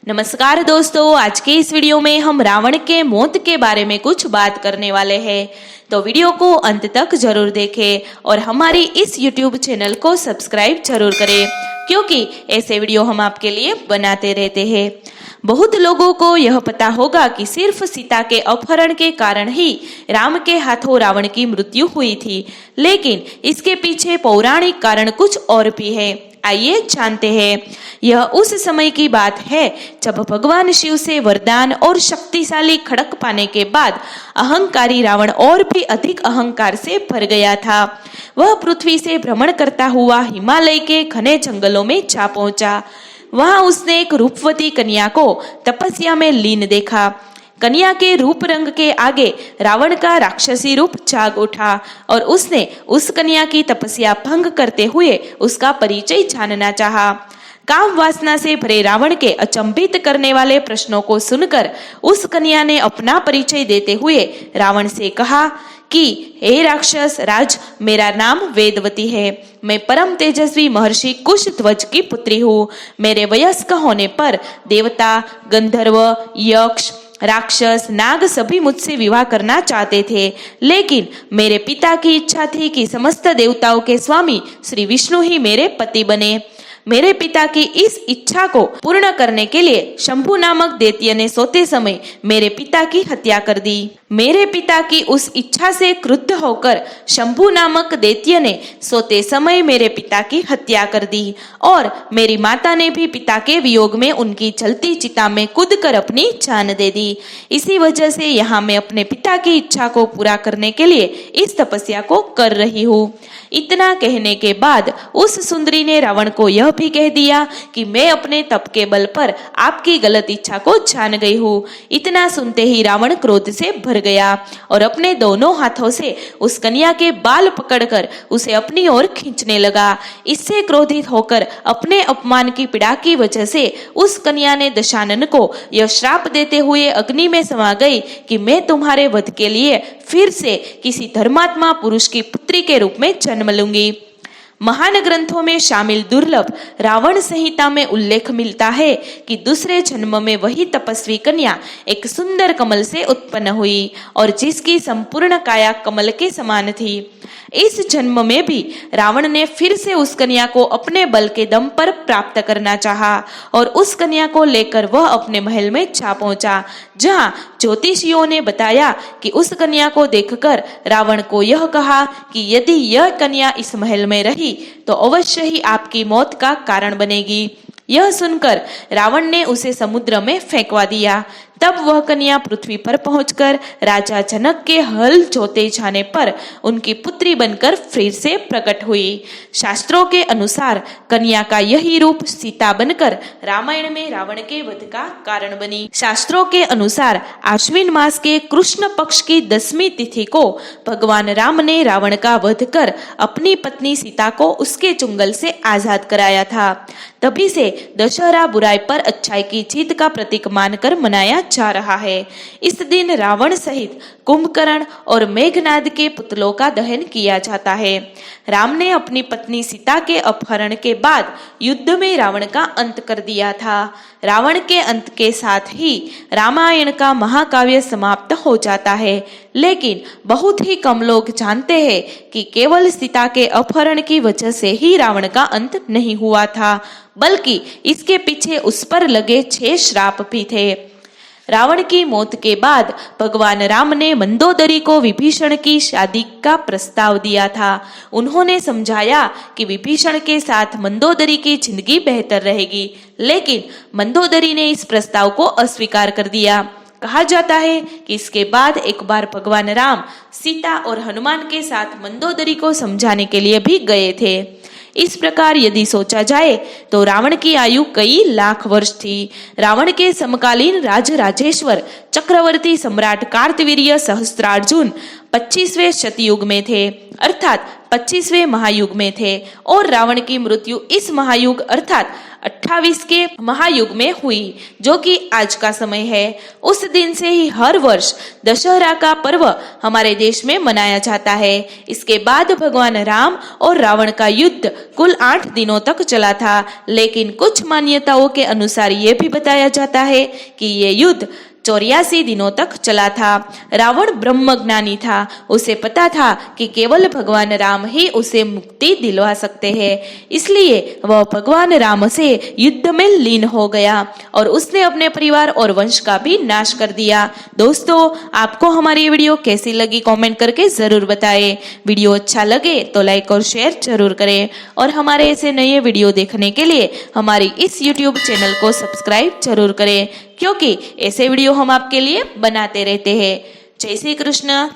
नमस्कार दोस्तों, आज के इस वीडियो में हम रावण के मौत के बारे में कुछ बात करने वाले हैं। तो वीडियो को अंत तक जरूर देखें और हमारी इस YouTube चैनल को सब्सक्राइब जरूर करें, क्योंकि ऐसे वीडियो हम आपके लिए बनाते रहते हैं। बहुत लोगों को यह पता होगा कि सिर्फ सीता के अपहरण के कारण ही राम के हाथों रावण की मृत्यु हुई थी, लेकिन इसके पीछे पौराणिक कारण कुछ और भी है। आइए जानते हैं। यह उस समय की बात है जब भगवान शिव से वरदान और शक्तिशाली खड्ग पाने के बाद अहंकारी रावण और भी अधिक अहंकार से भर गया था। वह पृथ्वी से भ्रमण करता हुआ हिमालय के घने जंगलों में जा पहुंचा। वहां उसने एक रूपवती कन्या को तपस्या में लीन देखा। कन्या के रूप रंग के आगे रावण का राक्षसी रूप जाग उठा और उसने उस कन्या की तपस्या भंग करते हुए उसका परिचय जानना चाहा। काम वासना से भरे रावण के अचंभित करने वाले प्रश्नों को सुनकर उस कन्या ने अपना परिचय देते हुए रावण से कहा कि हे राक्षस राज, मेरा नाम वेदवती है। मैं परम तेजस्वी महर्षि कुशध्वज की पुत्री हूँ। मेरे वयस्क होने पर देवता, गंधर्व, यक्ष, राक्षस, नाग सभी मुझसे विवाह करना चाहते थे, लेकिन मेरे पिता की इच्छा थी कि समस्त देवताओं के स्वामी श्री विष्णु ही मेरे पति बने। मेरे पिता की इस इच्छा को पूर्ण करने के लिए शंभु नामक दैत्य ने सोते समय मेरे पिता की हत्या कर दी। मेरे पिता की उस इच्छा से क्रुद्ध होकर शंभु नामक दैत्य ने सोते समय मेरे पिता की हत्या कर दी और मेरी माता ने भी पिता के वियोग में उनकी जलती चिता में कूदकर अपनी जान दे दी। इसी वजह से यहाँ मैं अपने पिता की इच्छा को पूरा करने के लिए इस तपस्या को कर रही हूँ। इतना कहने के बाद उस सुंदरी ने रावण को यह भी कह दिया कि मैं अपने तप के बल पर आपकी गलत इच्छा को जान गई हूँ। इतना सुनते ही रावण क्रोध से भर गया और अपने दोनों हाथों से उस कन्या के बाल पकड़कर उसे अपनी ओर खींचने लगा। इससे क्रोधित होकर अपने अपमान की पीड़ा की वजह से उस कन्या ने दशानन को यह श्राप देते हुए अग्नि में समा गई कि मैं तुम्हारे वध के लिए फिर से किसी धर्मात्मा पुरुष की पुत्री के रूप में जन्म लूंगी। महान ग्रंथों में शामिल दुर्लभ रावण संहिता में उल्लेख मिलता है कि दूसरे जन्म में वही तपस्वी कन्या एक सुंदर कमल से उत्पन्न हुई और जिसकी संपूर्ण काया कमल के समान थी। इस जन्म में भी रावण ने फिर से उस कन्या को अपने बल के दम पर प्राप्त करना चाहा और उस कन्या को लेकर वह अपने महल में जा पहुंचा, जहां ज्योतिषियों ने बताया कि उस कन्या को देखकर रावण को यह कहा कि यदि यह कन्या इस महल में रही तो अवश्य ही आपकी मौत का कारण बनेगी। यह सुनकर रावण ने उसे समुद्र में फेंकवा दिया। तब वह कन्या पृथ्वी पर पहुंचकर राजा जनक के हल जोते जाने पर उनकी पुत्री बनकर फिर से प्रकट हुई। शास्त्रों के अनुसार कन्या का यही रूप सीता बनकर रामायण में रावण के वध का कारण बनी। शास्त्रों के अनुसार आश्विन मास के कृष्ण पक्ष की 10वीं तिथि को भगवान राम ने रावण का वध कर अपनी पत्नी सीता को उसके चुंगल से आजाद कराया था। तभी से दशहरा बुराई पर अच्छाई की जीत का प्रतीक मानकर मनाया जा रहा है। इस दिन रावण सहित कुंभकर्ण और मेघनाद के पुतलों का दहन किया जाता है। राम ने अपनी पत्नी सीता के अपहरण के बाद युद्ध में रावण का अंत कर दिया था। रावण के अंत के साथ ही रामायण का महाकाव्य समाप्त हो जाता है, लेकिन बहुत ही कम लोग जानते हैं कि केवल सीता के अपहरण की वजह से ही रावण का अंत नहीं हुआ था, बल्कि इसके पीछे उस पर लगे 6 श्राप भी थे। रावण की मौत के बाद भगवान राम ने मंदोदरी को विभीषण की शादी का प्रस्ताव दिया था। उन्होंने समझाया कि विभीषण के साथ मंदोदरी की जिंदगी बेहतर रहेगी, लेकिन मंदोदरी ने इस प्रस्ताव को अस्वीकार कर दिया। कहा जाता है कि इसके बाद एक बार भगवान राम सीता और हनुमान के साथ मंदोदरी को समझाने के लिए भी गए थे। इस प्रकार यदि सोचा जाए तो रावण की आयु कई लाख वर्ष थी। रावण के समकालीन राजराजेश्वर चक्रवर्ती सम्राट कार्तवीर्य सहस्त्रार्जुन 25वें शतयुग में थे, अर्थात 25वें महायुग में थे और रावण की मृत्यु इस महायुग अर्थात 28 के महायुग में हुई, जो कि आज का समय है। उस दिन से ही हर वर्ष दशहरा का पर्व हमारे देश में मनाया जाता है। इसके बाद भगवान राम और रावण का युद्ध कुल 8 दिनों तक चला था, लेकिन कुछ मान्यताओं के अनुसार ये भी बताया जाता है कि ये युद्ध 84 दिनों तक चला था। रावण ब्रह्मज्ञानी था, उसे पता था कि केवल भगवान राम ही उसे मुक्ति दिलवा सकते हैं, इसलिए वह भगवान राम से युद्ध में लीन हो गया और उसने अपने परिवार और वंश का भी नाश कर दिया। दोस्तों, आपको हमारी ये वीडियो कैसी लगी कमेंट करके जरूर बताएं। वीडियो अच्छा लगे तो लाइक और शेयर जरूर करें और हमारे ऐसे नए वीडियो देखने के लिए हमारी इस यूट्यूब चैनल को सब्सक्राइब जरूर करें, क्योंकि ऐसे वीडियो हम आपके लिए बनाते रहते हैं। जय श्री कृष्ण।